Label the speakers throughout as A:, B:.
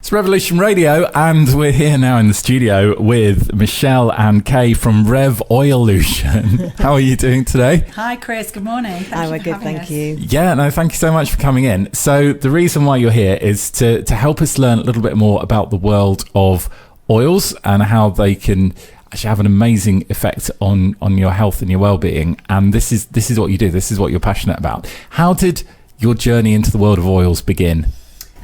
A: It's Revolution Radio, and we're here now in the studio with Michelle and Kay from Revoilution. How are you doing today?
B: Hi, Chris. Good morning.
C: We're good, thank you.
A: Yeah, no, thank you so much for coming in. So the reason why you're here is to help us learn a little bit more about the world of oils and how they can actually have an amazing effect on your health and your well-being. And this is what you do. This is what you're passionate about. How did your journey into the world of oils begin?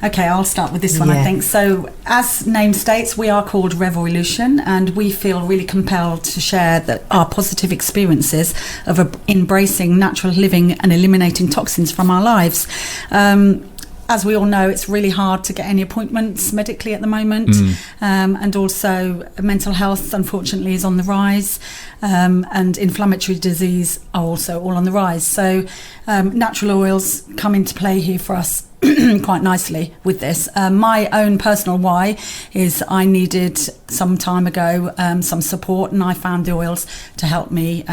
B: Okay, I'll start with this one, I think. So, as name states, we are called Revoilution, and we feel really compelled to share our positive experiences of embracing natural living and eliminating toxins from our lives. As we all know, it's really hard to get any appointments medically at the moment, and also mental health, unfortunately, is on the rise, and inflammatory disease are also all on the rise. So natural oils come into play here for us quite nicely with this. My own personal why is I needed some time ago some support, and I found the oils to help me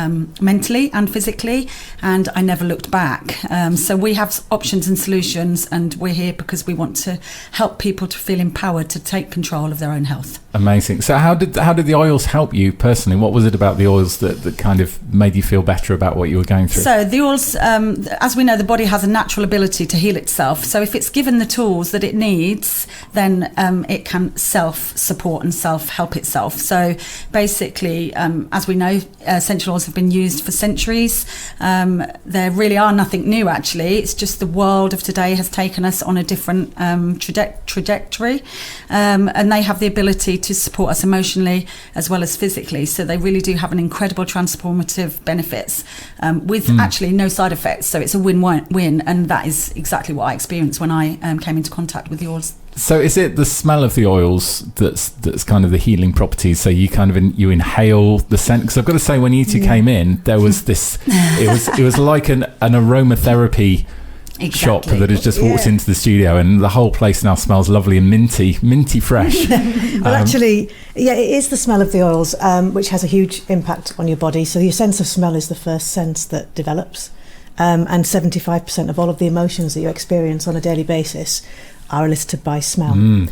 B: mentally and physically, and I never looked back. So we have options and solutions, and we're here because we want to help people to feel empowered to take control of their own health.
A: Amazing. So how did the oils help you personally? What was it about the oils that kind of made you feel better about what you were going through?
B: So the oils, as we know, the body has a natural ability to heal itself. So if it's given the tools that it needs, then it can self-support and self-help itself. So basically, as we know, essential oils have been used for centuries. There really are nothing new, actually. It's just the world of today has taken us on a different trajectory, and they have the ability to support us emotionally as well as physically. So they really do have an incredible transformative benefits with actually no side effects. So it's a win-win, and that is exactly what I experienced when I came into contact with the oils.
A: So is it the smell of the oils that's kind of the healing properties? So you kind of you inhale the scent? Because I've got to say, when you two came in, there was this. It was like an aromatherapy shop that has just walked into the studio, and the whole place now smells lovely and minty fresh.
C: Well, actually, it is the smell of the oils, which has a huge impact on your body. So your sense of smell is the first sense that develops, and 75% of all of the emotions that you experience on a daily basis are elicited by smell.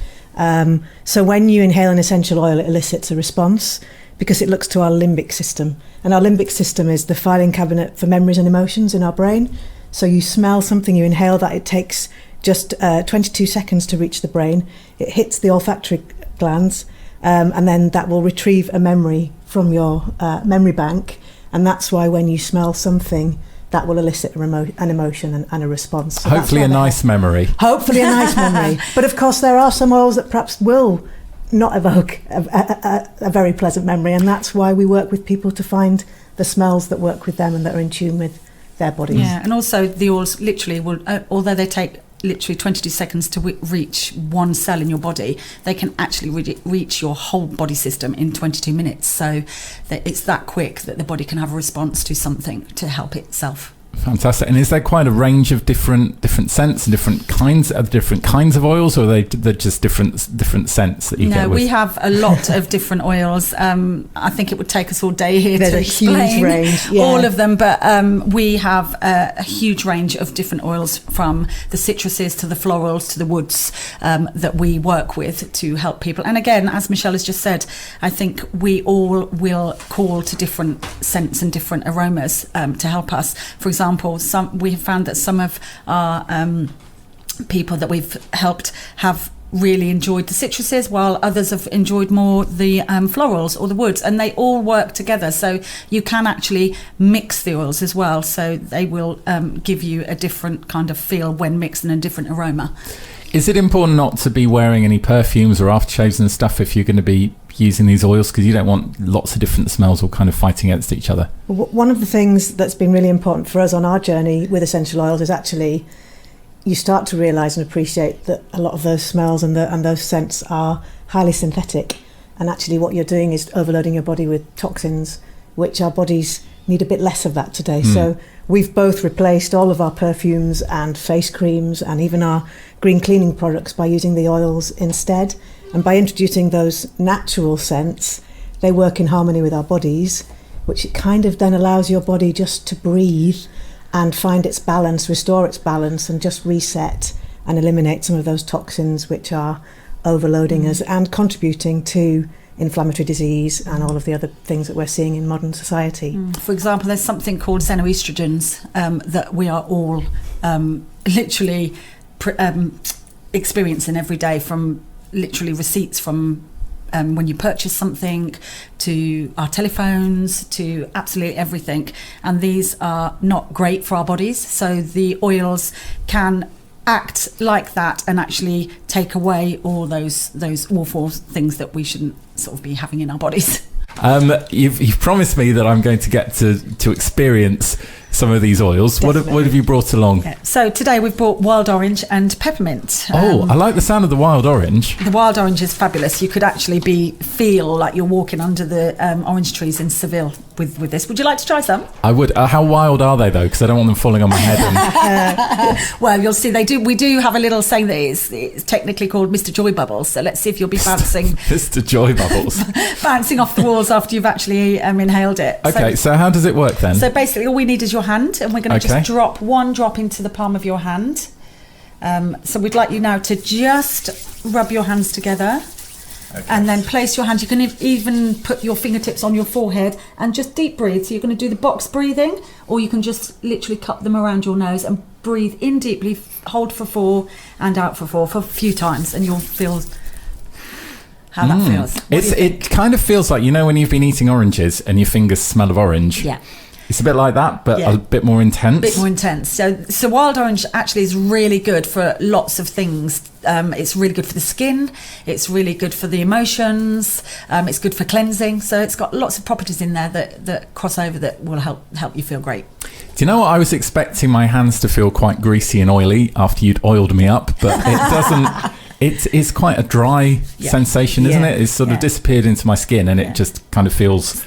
C: So when you inhale an essential oil, it elicits a response because it looks to our limbic system, and our limbic system is the filing cabinet for memories and emotions in our brain. So you smell something, you inhale that, it takes just 22 seconds to reach the brain. It hits the olfactory glands, and then that will retrieve a memory from your memory bank. And that's why when you smell something, that will elicit an emotion and a response. So
A: hopefully a nice memory.
C: Hopefully a nice memory. But of course, there are some oils that perhaps will not evoke a very pleasant memory. And that's why we work with people to find the smells that work with them and that are in tune with their bodies.
B: Yeah, and also the oils literally will, although they take literally 22 seconds to reach one cell in your body, they can actually reach your whole body system in 22 minutes. So it's that quick that the body can have a response to something to help itself.
A: Fantastic. And is there quite a range of different scents and different kinds of oils, or are they're just different scents that you get with?
B: No, we have a lot of different oils. I think it would take us all day here to explain
C: huge range,
B: all of them, but we have a huge range of different oils, from the citruses to the florals to the woods, that we work with to help people. And again, as Michelle has just said, I think we all will call to different scents and different aromas to help us. For example, we have found that some of our people that we've helped have really enjoyed the citruses, while others have enjoyed more the florals or the woods, and they all work together. So you can actually mix the oils as well, so they will give you a different kind of feel when mixed and a different aroma.
A: Is it important not to be wearing any perfumes or aftershaves and stuff if you're going to be using these oils, because you don't want lots of different smells all kind of fighting against each other?
C: One of the things that's been really important for us on our journey with essential oils is actually you start to realise and appreciate that a lot of those smells and those scents are highly synthetic, and actually what you're doing is overloading your body with toxins, which our bodies need a bit less of that today. So we've both replaced all of our perfumes and face creams and even our green cleaning products by using the oils instead. And by introducing those natural scents, they work in harmony with our bodies, which kind of then allows your body just to breathe and find its balance, restore its balance, and just reset and eliminate some of those toxins which are overloading us and contributing to inflammatory disease and all of the other things that we're seeing in modern society.
B: For example, there's something called xenoestrogens that we are all literally experiencing every day, from literally receipts from when you purchase something, to our telephones, to absolutely everything. And these are not great for our bodies. So the oils can act like that and actually take away all those awful things that we shouldn't sort of be having in our bodies.
A: You've promised me that I'm going to get to experience some of these oils. What have you brought along?
B: Yeah. So today we've brought wild orange and peppermint.
A: I like the sound of the wild orange.
B: The wild orange is fabulous. You could actually feel like you're walking under the orange trees in Seville with this. Would you like to try some?
A: I would. How wild are they though? Because I don't want them falling on my head.
B: Well, you'll see. We do have a little saying that it's technically called Mr. Joy Bubbles. So let's see if you'll be bouncing.
A: Mr. Joy Bubbles.
B: Bouncing off the walls after you've actually inhaled it.
A: Okay. So how does it work then?
B: So basically, all we need is your hand, and we're going to just drop one drop into the palm of your hand. So we'd like you now to just rub your hands together. Okay. And then place your hand. You can even put your fingertips on your forehead and just deep breathe. So you're going to do the box breathing, or you can just literally cup them around your nose and breathe in deeply, hold for 4 and out for 4 for a few times, and you'll feel how that feels.
A: It kind of feels like, when you've been eating oranges and your fingers smell of orange.
B: Yeah.
A: It's a bit like that, but a bit more intense.
B: A bit more intense. So wild orange actually is really good for lots of things. It's really good for the skin. It's really good for the emotions. It's good for cleansing. So it's got lots of properties in there that cross over that will help you feel great.
A: Do you know what? I was expecting my hands to feel quite greasy and oily after you'd oiled me up, but it doesn't. It's quite a dry sensation, isn't it? It's sort of disappeared into my skin, and it just kind of feels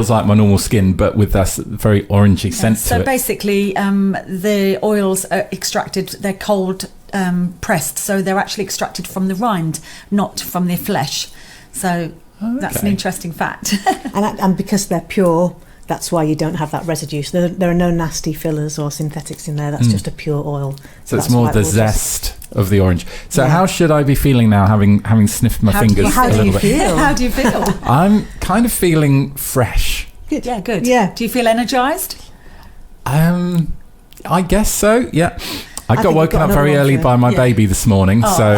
A: like my normal skin, but with that very orangey scent to it.
B: So basically, the oils are extracted, they're cold pressed, so they're actually extracted from the rind, not from the flesh. So that's an interesting fact.
C: and because they're pure, that's why you don't have that residue. So there are no nasty fillers or synthetics in there. That's just a pure oil.
A: So it's more the zest of the orange. So how should I be feeling now, having sniffed my fingers a little bit?
B: How do you feel?
A: I'm kind of feeling fresh.
B: Good. Yeah, good.
C: Yeah.
B: Do you feel energised?
A: I guess so, yeah. I got woken up very early by my baby this morning, so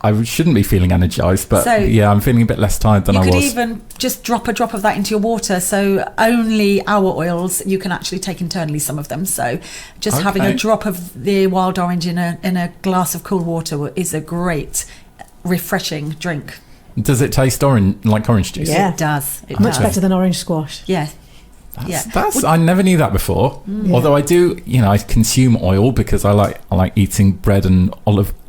A: I shouldn't be feeling energised, but I'm feeling a bit less tired than I was.
B: You could even just drop a drop of that into your water, so only our oils, you can actually take internally some of them, so just having a drop of the wild orange in a glass of cool water is a great, refreshing drink.
A: Does it taste like orange juice?
B: Yeah, it does.
C: Much better than orange squash.
B: Yeah.
A: I never knew that before. Although I do, I consume oil because I like eating bread and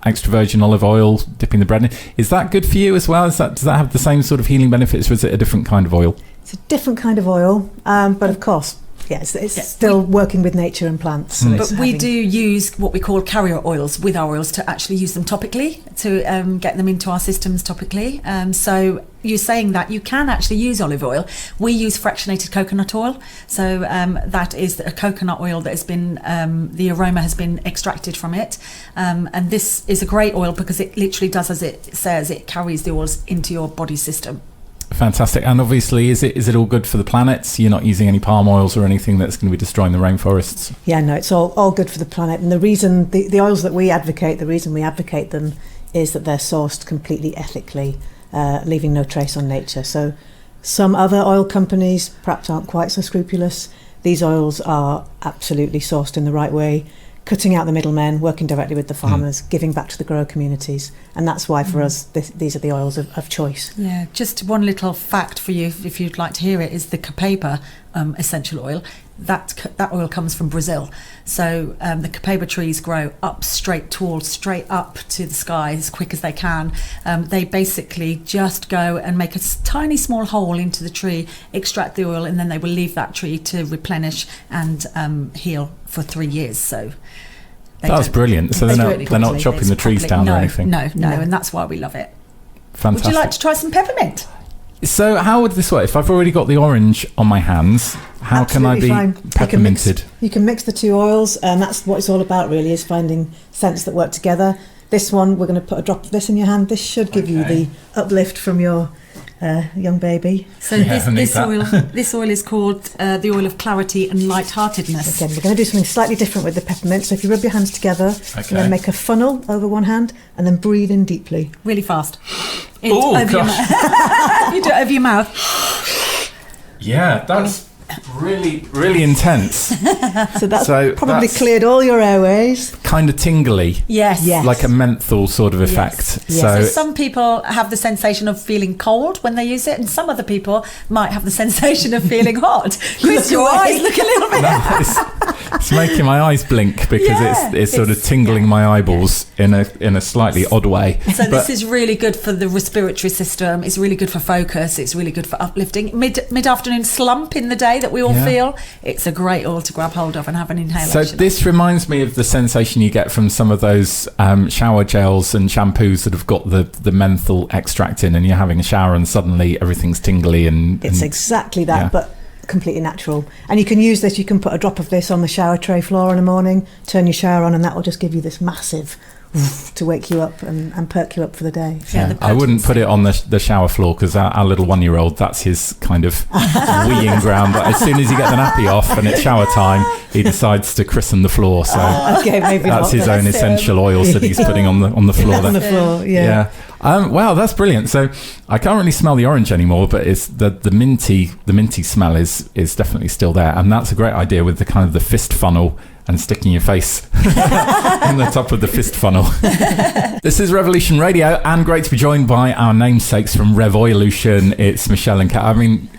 A: extra virgin olive oil, dipping the bread in. Is that good for you as well? Does that have the same sort of healing benefits, or is it a different kind of oil?
C: It's a different kind of oil, but of course, it's still working with nature and plants. So
B: but we do use what we call carrier oils with our oils to actually use them topically, to get them into our systems topically. So you're saying that you can actually use olive oil. We use fractionated coconut oil. So that is a coconut oil that has been, the aroma has been extracted from it. And this is a great oil because it literally does as it says, it carries the oils into your body system.
A: Fantastic. And obviously, is it all good for the planet? You're not using any palm oils or anything that's going to be destroying the rainforests?
C: Yeah, no, it's all good for the planet. And the reason, the oils that we advocate, the reason we advocate them is that they're sourced completely ethically, leaving no trace on nature. So some other oil companies perhaps aren't quite so scrupulous. These oils are absolutely sourced in the right way, cutting out the middlemen, working directly with the farmers, giving back to the grower communities. And that's why for us, these are the oils of choice.
B: Yeah, just one little fact for you, if you'd like to hear it, is the copaiba essential oil. That oil comes from Brazil. So the copaiba trees grow straight up to the sky as quick as they can. They basically just go and make a tiny small hole into the tree, extract the oil, and then they will leave that tree to replenish and heal for 3 years. So
A: that's brilliant. So they're not chopping the trees down or anything?
B: No, and that's why we love it.
A: Fantastic.
B: Would you like to try some peppermint?
A: So how would this work? If I've already got the orange on my hands, how
C: Absolutely
A: can I be pepperminted?
C: You can mix the two oils, and that's what it's all about really, is finding scents that work together. This one, we're going to put a drop of this in your hand. This should give you the uplift from your young baby.
B: So this oil is called the oil of clarity and lightheartedness.
C: Again, we're going to do something slightly different with the peppermint. So if you rub your hands together, and then make a funnel over one hand, and then breathe in deeply.
B: Really fast.
A: Oh, gosh.
B: You do it over your mouth.
A: Yeah, that's really, really intense.
C: So that's probably cleared all your airways.
A: Kind of tingly.
B: Yes.
A: Like a menthol sort of effect.
C: Yes.
B: So some people have the sensation of feeling cold when they use it, and some other people might have the sensation of feeling hot. Chris, your eyes look a little bit...
A: It's making my eyes blink because it's sort of tingling my eyeballs in a slightly odd way.
B: So this is really good for the respiratory system. It's really good for focus. It's really good for uplifting. Mid-afternoon slump in the day that we all feel. It's a great oil to grab hold of and have an inhalation.
A: So this reminds me of the sensation you get from some of those shower gels and shampoos that have got the menthol extract in, and you're having a shower and suddenly everything's tingly and
C: it's exactly that, but completely natural. And you can use this, you can put a drop of this on the shower tray floor in the morning, turn your shower on, and that will just give you this massive to wake you up and perk you up for the day.
A: I wouldn't put it on the shower floor because our little 1-year-old, that's his kind of weeing ground. But as soon as you get the nappy off and it's shower time, he decides to christen the floor. So
C: maybe
A: that's his own essential oils that he's putting on the floor.
C: On the floor, yeah.
A: Wow, that's brilliant. So I can't really smell the orange anymore, but it's the minty smell is definitely still there, and that's a great idea with the kind of the fist funnel and sticking your face in the top of the fist funnel. This is Revolution Radio, and great to be joined by our namesakes from Revoilution. It's Michelle and Kat. I mean,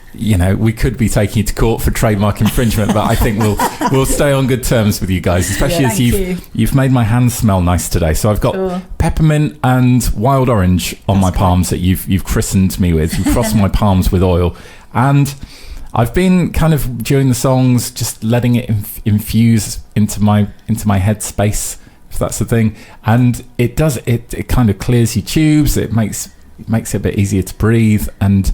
A: we could be taking you to court for trademark infringement, but I think we'll stay on good terms with you guys, especially as you've made my hands smell nice today. So I've got peppermint and wild orange on my palms that you've christened me with. You've crossed my palms with oil, and I've been kind of during the songs just letting it infuse into my head space, if that's the thing, and it kind of clears your tubes. It makes it a bit easier to breathe, and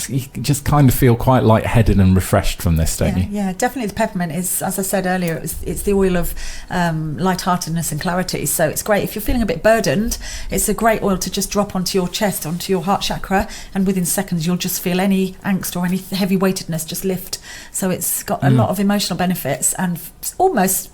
A: you just kind of feel quite lightheaded and refreshed from this, don't you?
B: Yeah, definitely. The peppermint is, as I said earlier, it's the oil of lightheartedness and clarity. So it's great if you're feeling a bit burdened. It's a great oil to just drop onto your chest, onto your heart chakra, and within seconds you'll just feel any angst or any heavy weightedness just lift. So it's got a lot of emotional benefits, and almost,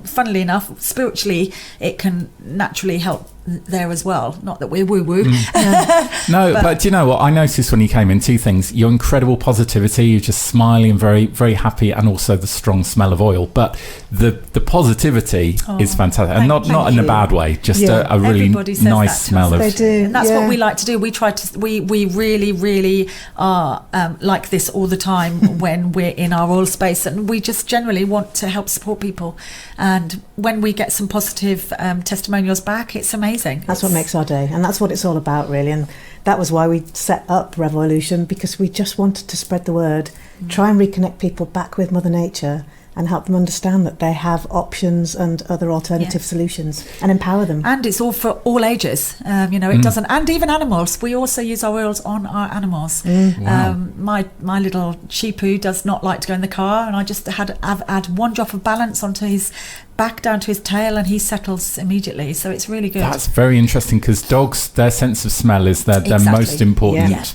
B: funnily enough, spiritually, it can naturally help there as well. Not that we're woo-woo.
A: No, but do you know what? I noticed when you came in, two things. Your incredible positivity, you're just smiling and very, very happy, and also the strong smell of oil. But the positivity is fantastic. And not in a bad way, just a really nice smell of...
C: They do.
B: And that's what we like to do. We try to... We really, really are like this all the time when we're in our oil space, and we just generally want to help support people. And when we get some positive testimonials back, it's amazing.
C: That's what makes our day, and that's what it's all about, really. And that was why we set up Revoilution, because we just wanted to spread the word, try and reconnect people back with Mother Nature, and help them understand that they have options and other alternative solutions, and empower them.
B: And it's all for all ages. It doesn't, and even animals. We also use our oils on our animals.
A: Wow.
B: My little sheepoo does not like to go in the car, and I just add one drop of balance onto his back down to his tail, and he settles immediately. So it's really good.
A: That's very interesting, because dogs, their sense of smell is their most important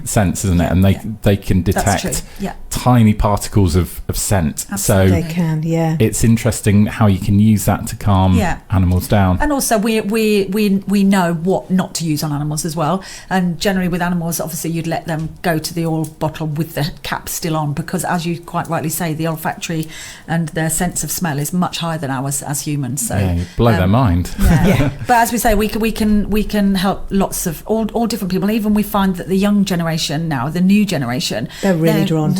A: sense, isn't it? And they can detect tiny particles of scent.
B: Absolutely.
C: So they can,
A: it's interesting how you can use that to calm animals down.
B: And also we know what not to use on animals as well. And generally with animals, obviously you'd let them go to the oil bottle with the cap still on, because as you quite rightly say, the olfactory and their sense of smell is much higher than ours as humans. So
A: you blow their mind.
B: But as we say, we can help lots of all different people. Even we find that the young generation now, the new generation,
C: they're really drawn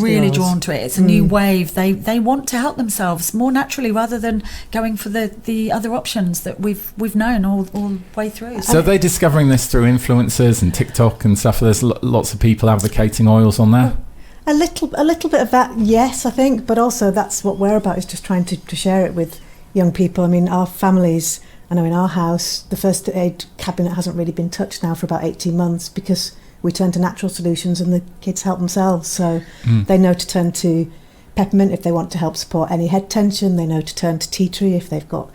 C: to
B: it. It's a new wave. They want to help themselves more naturally, rather than going for the other options that we've known all the way through.
A: So are they discovering this through influencers and TikTok and stuff? There's lots of people advocating oils on there.
C: A little bit of that, yes, I think, but also that's what we're about, is just trying to share it with young people. I mean, our families, I know in our house, the first aid cabinet hasn't really been touched now for about 18 months, because we turn to natural solutions and the kids help themselves. So they know to turn to peppermint if they want to help support any head tension. They know to turn to tea tree if they've got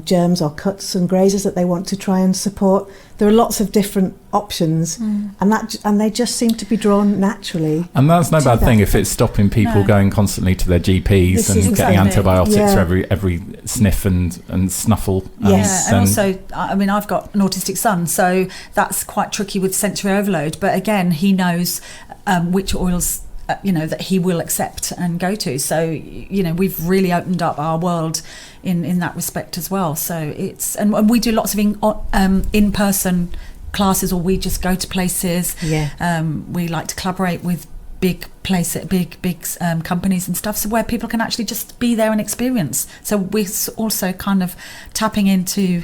C: germs or cuts and grazes that they want to try and support. There are lots of different options, and they just seem to be drawn naturally.
A: And that's no bad thing if it's stopping people going constantly to their GPs and getting antibiotics for every sniff and snuffle.
B: Yes, and also, I mean, I've got an autistic son, so that's quite tricky with sensory overload. But again, he knows which oils that he will accept and go to. So, we've really opened up our world in that respect as well. So it's, and we do lots of in-person classes, or we just go to places. We like to collaborate with big companies and stuff, so where people can actually just be there and experience. So we're also kind of tapping into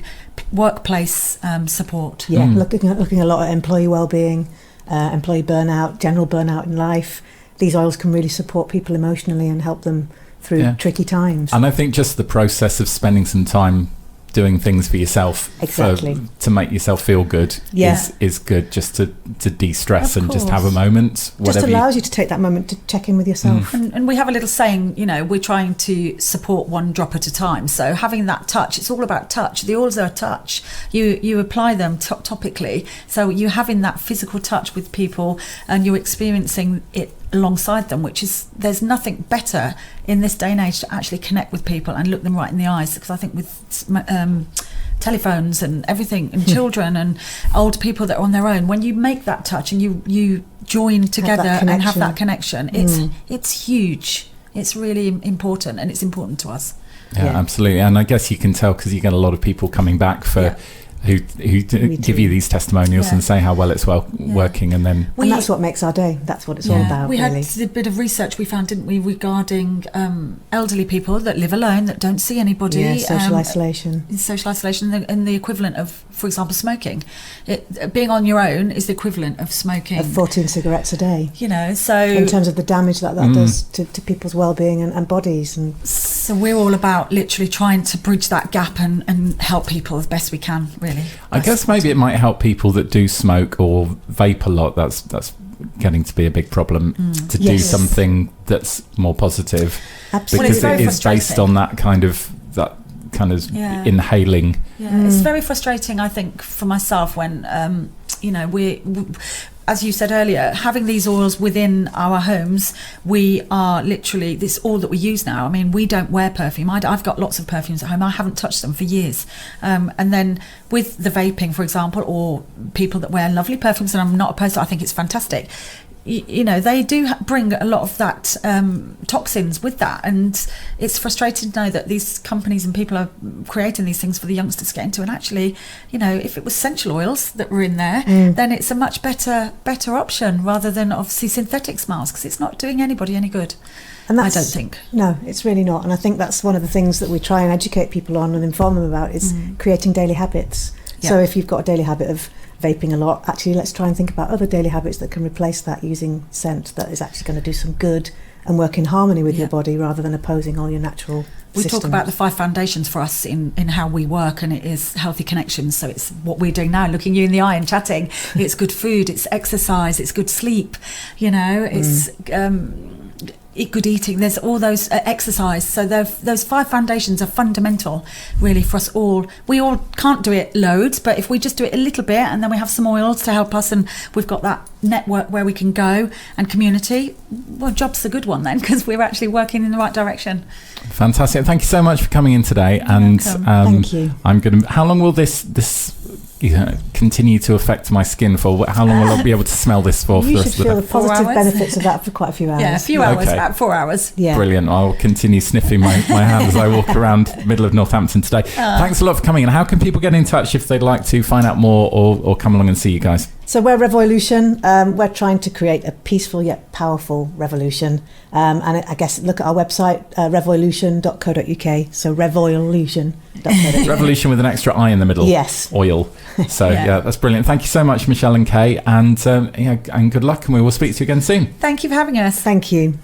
B: workplace support.
C: Looking a lot at employee well-being, employee burnout, general burnout in life. These oils can really support people emotionally and help them through tricky times.
A: And I think just the process of spending some time doing things for yourself to make yourself feel good is good, just to de-stress and just have a moment.
C: Just allows you to take that moment to check in with yourself.
B: And we have a little saying, we're trying to support one drop at a time. So having that touch, it's all about touch. The oils are a touch. You apply them topically. So you're having that physical touch with people and you're experiencing it alongside them, there's nothing better in this day and age to actually connect with people and look them right in the eyes, because I think with telephones and everything, and children and old people that are on their own, when you make that touch and you join together and have that connection, it's huge. It's really important, and it's important to us.
A: Absolutely. And I guess you can tell because you get a lot of people coming back for who give you these testimonials and say how well it's working, and that's what makes our day. That's what it's all about.
B: We had a bit of research we found, didn't we, regarding elderly people that live alone, that don't see anybody.
C: Social isolation,
B: and the equivalent of, for example, smoking. Being on your own is the equivalent of smoking.
C: Of 14 cigarettes a day.
B: So
C: in terms of the damage that does to people's well-being and bodies. And
B: so we're all about literally trying to bridge that gap and help people as best we can, really.
A: I guess maybe it might help people that do smoke or vape a lot. That's getting to be a big problem, to do something that's more positive.
C: Absolutely.
A: Because it is based on that kind of inhaling.
B: It's very frustrating, I think, for myself when we as you said earlier, having these oils within our homes, we are literally, this is all that we use now. I mean, we don't wear perfume. I've got lots of perfumes at home. I haven't touched them for years. And then with the vaping, for example, or people that wear lovely perfumes, and I'm not opposed to it, I think it's fantastic. They do bring a lot of that toxins with that, and it's frustrating to know that these companies and people are creating these things for the youngsters to get into. And actually, if it was essential oils that were in there, then it's a much better option rather than obviously synthetic smells, because it's not doing anybody any good. And I don't think.
C: No, it's really not. And I think that's one of the things that we try and educate people on and inform them about is creating daily habits. Yeah. So if you've got a daily habit of vaping a lot, actually let's try and think about other daily habits that can replace that, using scent that is actually going to do some good and work in harmony with your body rather than opposing all your natural systems.
B: Talk about the 5 foundations for us in how we work, and it is healthy connections. So it's what we're doing now, looking you in the eye and chatting. It's good food, it's exercise, it's good sleep, it's good eating. There's all those exercise. So those 5 foundations are fundamental, really, for us all. We all can't do it loads, but if we just do it a little bit, and then we have some oils to help us, and we've got that network where we can go and community, well, job's a good one then, because we're actually working in the right direction.
A: Fantastic. Thank you so much for coming in today. And
C: thank you.
A: How long will this continue to affect my skin for? How long will I be able to smell this for the rest of the day?
C: You should feel the positive benefits of that for quite a few hours.
B: Yeah, a few hours, about 4 hours.
C: Yeah.
A: Brilliant. I'll continue sniffing my hand as I walk around the middle of Northampton today. Thanks a lot for coming in. How can people get in touch if they'd like to find out more or come along and see you guys?
C: So we're Revoilution. We're trying to create a peaceful yet powerful revolution. And I guess look at our website, revoilution.co.uk. So revoilution.co.uk.
A: Revolution with an extra I in the middle.
C: Yes.
A: Oil. So that's brilliant. Thank you so much, Michelle and Kay. And good luck, and we will speak to you again soon.
B: Thank you for having us.
C: Thank you.